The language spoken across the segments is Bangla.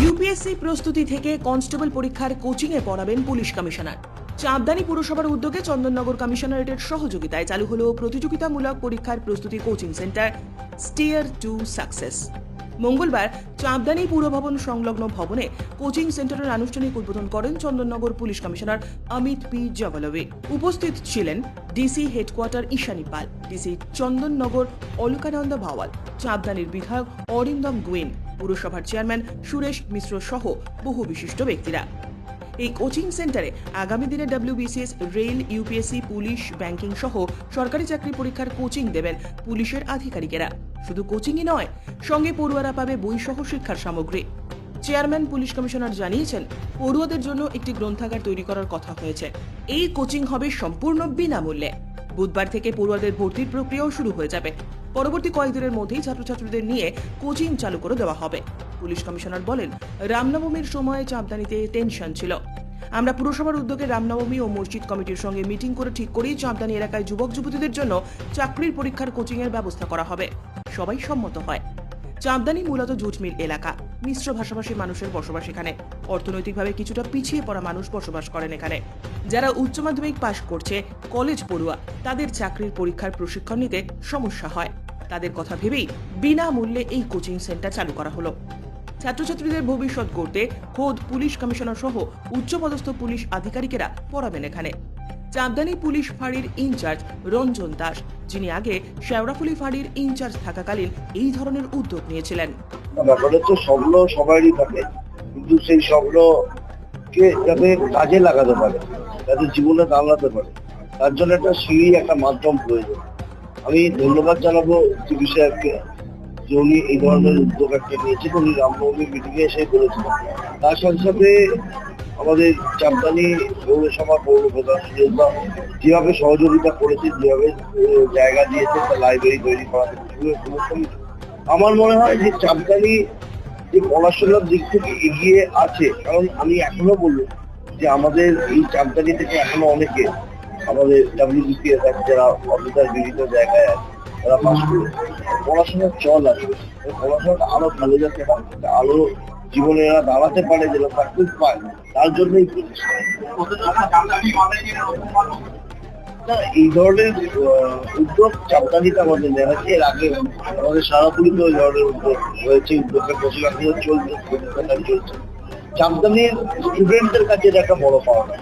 ইউপিএসসি প্রস্তুতি থেকে কনস্টেবল পরীক্ষার কোচিংয়ে পড়াবেন পুলিশ কমিশনার। চাঁদদানি পুরসভার উদ্যোগে চন্দননগর কমিশনারেটের সহযোগিতায় চালু হলো প্রতিযোগিতামূলক পরীক্ষার প্রস্তুতি coaching centre stair to success. মঙ্গলবার চাঁদদানি পুরভবন সংলগ্ন ভবনে কোচিং সেন্টারের আনুষ্ঠানিক উদ্বোধন করেন Chandannagar police commissioner Amit P জভলভি। উপস্থিত ছিলেন DC headquarter Ishani Pal, DC Chandannagar Alakananda Bhawal, চাঁদদানির বিধায়ক অরিন্দম গুইন, পুরসভার চেয়ারম্যান সুরেশ মিশ্র সহ বহু বিশিষ্ট ব্যক্তিরা। এই কোচিং সেন্টারে আগামী দিনে WBCS, rail, UPSC, police, banking সহ সরকারি চাকরি পরীক্ষার কোচিং দেবেন পুলিশের আধিকারিকেরা। শুধু কোচিংই নয়, সঙ্গে পড়ুয়ারা পাবে বই সহ শিক্ষার সামগ্রী। চেয়ারম্যান পুলিশ কমিশনার জানিয়েছেন, পড়ুয়াদের জন্য একটি গ্রন্থাগার তৈরি করার কথা হয়েছে। এই কোচিং হবে সম্পূর্ণ বিনামূল্যে। বুধবার থেকে পড়ুয়াদের ভর্তির প্রক্রিয়াও শুরু হয়ে যাবে। পরবর্তী কয়েকদিনের মধ্যেই ছাত্রছাত্রীদের নিয়ে কোচিং চালু করে দেওয়া হবে। পুলিশ কমিশনার বলেন, রামনবমীর সময় চাঁদদানিতে টেনশন ছিল। আমরা পুরসভার উদ্যোগে রামনবমী ও মসজিদ কমিটির সঙ্গে মিটিং করে ঠিক করেই চাঁদদানি এলাকায় যুবক যুবতীদের জন্য চাকরির পরীক্ষার কোচিং এর ব্যবস্থা করা হবে। সবাই সম্মত হয়। চাঁদদানি মূলত জুটমিল এলাকা, মিশ্র ভাষাভাষী মানুষের বসবাস এখানে। অর্থনৈতিকভাবে কিছুটা পিছিয়ে পড়া মানুষ বসবাস করেন এখানে। যারা উচ্চ মাধ্যমিক পাশ করছে, কলেজ পড়ুয়া, তাদের চাকরির পরীক্ষার প্রশিক্ষণ নিতে সমস্যা হয়। তাদের কথা ভেবেই বিনামূল্যে এই কোচিং সেন্টার চালু করা হলো। ছাত্রছাত্রীদের ভবিষ্যৎ গড়তে খোদ পুলিশ কমিশনার সহ উচ্চপদস্থ পুলিশ আধিকারিকেরা পড়াবেন এখানে। চাঁদদানি পুলিশ ফাঁড়ির ইনচার্জ রঞ্জন দাস, যিনি আগে শেওড়াফুলি ফাঁড়ির ইনচার্জ থাকাকালীন এই ধরনের উদ্যোগ নিয়েছিলেন। ব্যাপারে তো স্বপ্ন সবারই থাকে, কিন্তু সেই স্বপ্নকে যাতে কাজে লাগাতে পারে, যাতে জীবনে দাঁড়াতে পারে, তার জন্য একটা সিঁড়ি, একটা মাধ্যম প্রয়োজন। আমি ধন্যবাদ জানাবো জিবি সাহেবকে যে উনি এই ধরনের উদ্যোগ একটা নিয়েছেন। উনি রামনবমী মিটিংয়ে এসে বলেছিলেন। তার সাথে সাথে আমাদের চাঁদদানি পৌরসভা পৌর প্রধান যেভাবে সহযোগিতা করেছে, যেভাবে জায়গা দিয়েছে, লাইব্রেরি তৈরি করা, আমার মনে হয় যে চাঁদদানি যে পড়াশোনার দিক থেকে এগিয়ে আছে। কারণ আমি এখনো বলবো যে আমাদের এই চাঁদদানি থেকে এখনো অনেকে আমাদের ডব্লিউবিসিএস আছে, যারা অফিসার বিভিন্ন জায়গায় আছে, তারা পাশ করে পড়াশোনার চল আছে। পড়াশোনাটা আরো ভালো যাতে হয়, আরো জীবনে এরা দাঁড়াতে পারে, যেন সাকসেস পায়, তার জন্যই এই ধরনের উদ্যোগ চাঁদদানিতে আমাদের নেওয়া হয়েছে। এর আগে আমাদের সারাপুরিতে ওই ধরনের উদ্যোগ হয়েছে, উদ্যোগের প্রশিক্ষণ চলছে। চাঁদদানির স্টুডেন্টদের কাছে এটা একটা বড় পাওনা।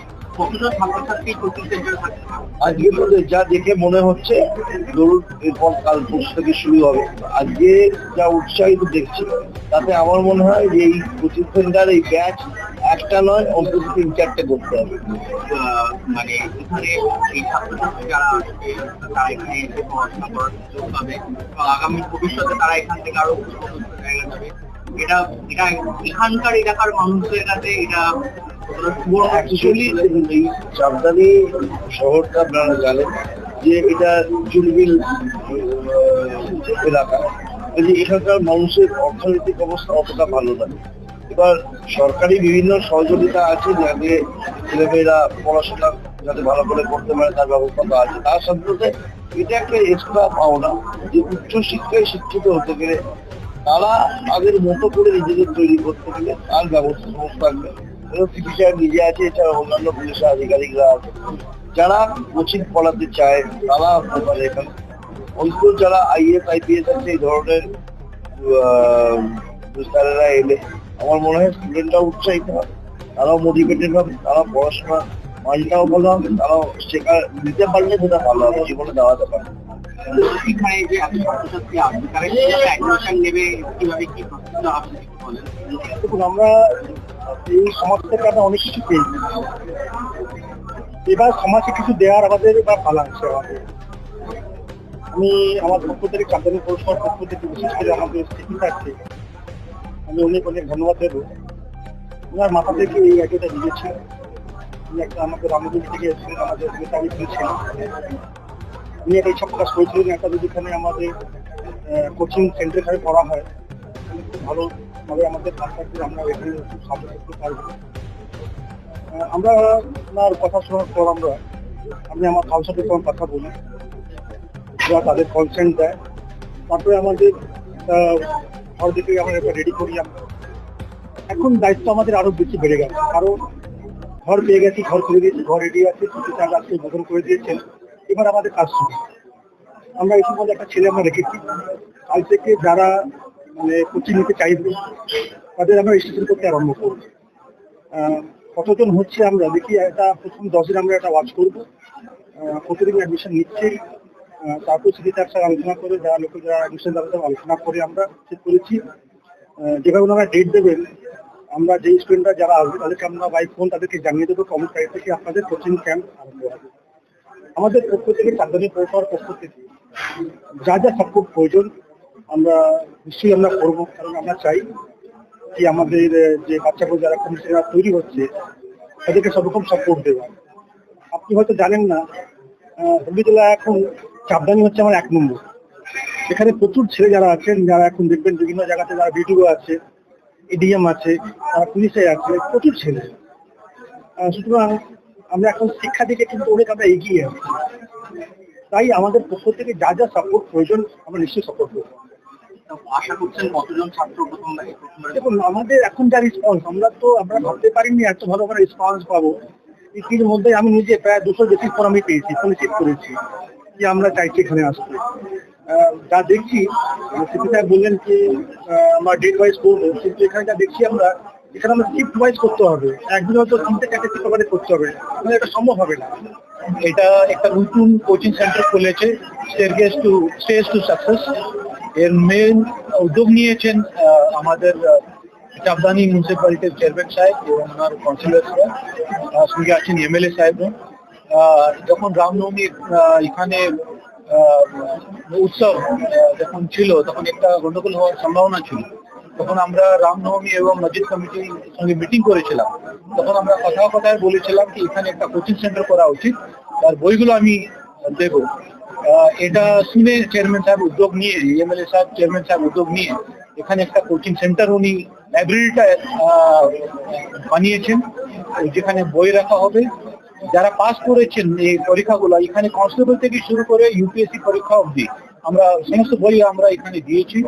আজকে যা দেখে মনে হচ্ছে, ধরুন এরপর কাল পরশু থেকে শুরু হবে, আজকে যা উৎসাহিত দেখছি, তাতে আমার মনে হয় যে এই কোচিং সেন্টার, এই ব্যাচ একটা নয়, অন্তত 3-4টে করতে হবে। মানে এখানে এই ছাত্রছাত্রী যারা আসবে, তারা এখানে এসে পড়াশোনা করার সুযোগ পাবে, আগামী ভবিষ্যতে তারা এখান থেকে আরো জায়গা যাবে। এটা এটা এখানকার এলাকার মানুষদের কাছে এটা এই চাঁদদানি শহরটা আপনারা জানেন যে এটা জুলবিল এলাকা, এখানকার মানুষের অর্থনৈতিক অবস্থা অতটা ভালো না। এবার সরকারি বিভিন্ন সহযোগিতা আছে, যাতে ছেলেমেয়েরা পড়াশোনা যাতে ভালো করে করতে পারে, তার ব্যবস্থা তো আছে। তার সাথে সাথে এটা একটা এক্সট্রা পাওনা যে উচ্চশিক্ষায় শিক্ষিত হতে গেলে তারা তাদের মতো করে নিজেদের তৈরি করতে গেলে তার ব্যবস্থা থাকবে। চিকিৎসা নিজে আছে, এছাড়া অন্যান্য পুলিশ আধিকারিকরা আছে, যারা কোচিং পড়াতে চায় তারা আসতে পারে এখানে। অন্তত যারা আইএস আইপিএস আছে, এই ধরনের স্যারেরা এলে আমার মনে হয় স্টুডেন্টরা উৎসাহিত হবে, তারাও মোটিভেটেড হবে, তারা পড়াশোনা মানটাও ভালো হবে, তারাও শেখা নিতে পারলে সেটা ভালো হবে, জীবনে দাঁড়াতে পারবে। এখানে যে ছাত্রছাত্রী আসবে, তারা অ্যাডমিশন নেবে, কিভাবে কি প্রস্তুতি হবে বলেন। দেখুন, আমরা এই সমাজ থেকে আমরা অনেক কিছু পেয়েছি, এবার সমাজকে কিছু দেওয়ার আমাদের এবার পালা আছে। আমি আমার পক্ষ থেকে, চাঁদদানি পৌরসভার পক্ষ থেকে, বিশেষ করে আমাদের শিক্ষিকার্থী, আমি অনেক অনেক ধন্যবাদ দেবো। ওনার মাথা থেকে এই আইডিয়াটা দিয়েছিল। উনি একটা আমাদের রামনবমী থেকে এসেছিলেন, আমাদের নেতাজি ছিলেন, উনি একটা ইচ্ছা প্রকাশ করেছিলেন একটা যদি এখানে আমাদের কোচিং সেন্টার এখানে পড়া হয়, তাহলে খুব ভালোভাবে আমাদের ছাত্রছাত্রীরা আমরা এখানে খুব সাহায্য করতে পারবো। আমরা ওনার কথা শোনার পর আমি আমার কাউন্সিলের সঙ্গে কথা বলি, ওরা তাদের কনসেন্ট দেয়। তারপরে আমাদের ঘর থেকে আমরা রেডি করি। আমরা এখন দায়িত্ব আমাদের আরো বেশি বেড়ে গেছে, কারণ ঘর পেয়ে গেছি, ঘর করে দিয়েছি, ঘর রেডি আছে, স্যার আজকে উদ্বোধন করে দিয়েছেন। এবার আমাদের কাজ শুরু। আমরা এই সময় একটা ছেলে আমরা রেখেছি, কাল থেকে যারা মানে কোচিং নিতে চাইবে তাদের আমরা রেজিস্ট্রেশন করতে আরম্ভ করবো। কতজন হচ্ছে আমরা দেখি, এটা প্রথম 10 দিন আমরা একটা ওয়াচ করবো কতদিন অ্যাডমিশন নিচ্ছে। তারপর সেদিকে স্যার আলোচনা করে যারা অ্যাডমিশন যারা আলোচনা করে আমরা ঠিক করেছি যেভাবে ওনারা ডেট দেবেন, আমরা যেই স্টুডেন্টরা যারা আসবে তাদেরকে আমরা বাই ফোন তাদেরকে জানিয়ে দেবো কমন তারিখ থেকে আপনাদের কোচিং ক্যাম্প আরম্ভ হবে। আমাদের পক্ষ থেকে চাঁদনী পৌরসভার পক্ষ থেকে যা যা সাপোর্ট প্রয়োজন আমরা নিশ্চয়ই আমরা করবো, কারণ আমরা চাই যে আমাদের যে বাচ্চাগুলো যারা কমিশনার তৈরি হচ্ছে তাদেরকে সব রকম সাপোর্ট দেওয়া। আপনি হয়তো জানেন না, হলদিতলা এখন চাপদানি হচ্ছে আমার 1 নম্বর। এখানে প্রচুর ছেলে যারা আছেন, যারা এখন দেখবেন বিভিন্ন জায়গাতে যারা বিডিও আছে, এডিএম আছে, তারা পুলিশে আছে, প্রচুর ছেলে। সুতরাং আমরা এখন শিক্ষা দিকে কিন্তু অনেক আমরা এগিয়ে আছি। তাই আমাদের পক্ষ থেকে যা যা সাপোর্ট প্রয়োজন আমরা নিশ্চয়ই সাপোর্ট করবো। আশা করছেন কতজন ছাত্র প্রথমবার? দেখুন, আমাদের এখন যা রেসপন্স, আমরা ভাবতে পারিনি এত ভালো আমরা রেসপন্স পাবো। এর মধ্যে আমি নিজে প্রায় 200 বেশি ফোন আমি পেয়েছি, ফোন চেক করেছি যে আমরা চাইছি এখানে আসতে। যা দেখছি সেটা বললেন যে আমরা ডেট ওয়াইজ করবো, কিন্তু এখানে যা দেখছি আমরা এখানে আমরা শিফট ওয়াইজ করতে হবে, একদিন হয়তো 3-4টা শিফট কভারেজ করতে হবে, মানে এটা সম্ভব হবে না। এটা একটা নতুন কোচিং সেন্টার খুলেছে, স্টেজ টু সাকসেস। এর মেন উদ্যোগ নিয়েছেন আমাদের চাপদানি মিউনিসিপ্যালিটির চেয়ারম্যান সাহেব এবং ওনার কাউন্সিলররা, সঙ্গে আছেন এমএলএ সাহেব। যখন রামনবমীর এখানে উৎসব যখন ছিল তখন একটা গন্ডগোল হওয়ার সম্ভাবনা ছিল। তখন আমরা রামনবমী এবং মসজিদ কমিটির সঙ্গে মিটিং করেছিলাম। তখন আমরা কথায় বলেছিলাম কি এখানে একটা কোচিং সেন্টার করা উচিত, আর বইগুলো আমি দেব। এটা শুনে চেয়ারম্যান সাহেব উদ্যোগ নিয়ে, এমএলএ সাহেব চেয়ারম্যান সাহেব উদ্যোগ নিয়ে এখানে একটা কোচিং সেন্টার উনি লাইব্রেরিটা বানিয়েছেন, যেখানে বই রাখা হবে। যারা পাস করেছেন এই পরীক্ষাগুলো, এখানে কনস্টেবল থেকে শুরু করে ইউপিএসসি পরীক্ষা অবধি আমরা সমস্ত বই আমরা এখানে দিয়েছি।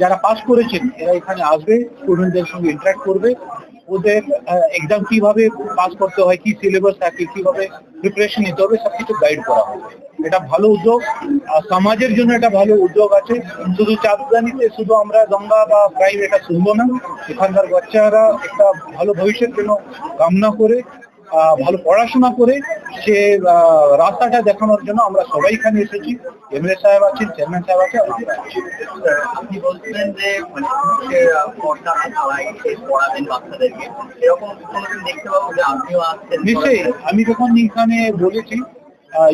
যারা পাস করেছেন এরা এখানে আসবে, স্টুডেন্টদের সঙ্গে ইন্টারাক্ট করবে, ওদের এক্সাম কিভাবে পাস করতে হয়, কি সিলেবাস থাকে, কিভাবে প্রিপারেশন নিতে হবে, সবকিছু গাইড করা হবে। এটা ভালো উদ্যোগ, সমাজের জন্য এটা ভালো উদ্যোগ আছে। শুধু চাপদানিতে শুধু আমরা গঙ্গা বা প্রাইভ এটা শুনবো না, এখানকার বাচ্চারা একটা ভালো ভবিষ্যৎ জন্য কামনা করে ভালো পড়াশোনা করে সে রাস্তাটা দেখানোর জন্য আমরা সবাই এখানে এসেছি। এমএলএ সাহেব আছেন, চেয়ারম্যান সাহেব আছেন। আপনি বলছিলেন যে মানে পড়াবেন বাচ্চাদেরকে, এরকম কোনোদিন দেখতে পাবো যে আপনিও আসছেন? নিশ্চয়ই, আমি যখন এখানে বলেছি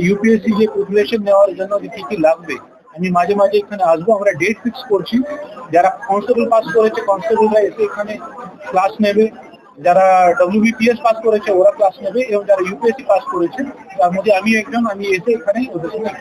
ইউপিএসসি যে প্রিপারেশন নেওয়ার জন্য কি কি লাগবে, আমি মাঝে মাঝে এখানে আসবো। আমরা ডেট ফিক্স করছি, যারা কনস্টেবল পাস করেছে কনস্টেবলরা এসে এখানে ক্লাস নেবে, যারা ডব্লিউবিপিএস পাস করেছে ওরা ক্লাস নেবে, এবং যারা ইউপিএসসি পাস করেছে তার মধ্যে আমি একজন, আমি এসে এখানে ওদের সঙ্গে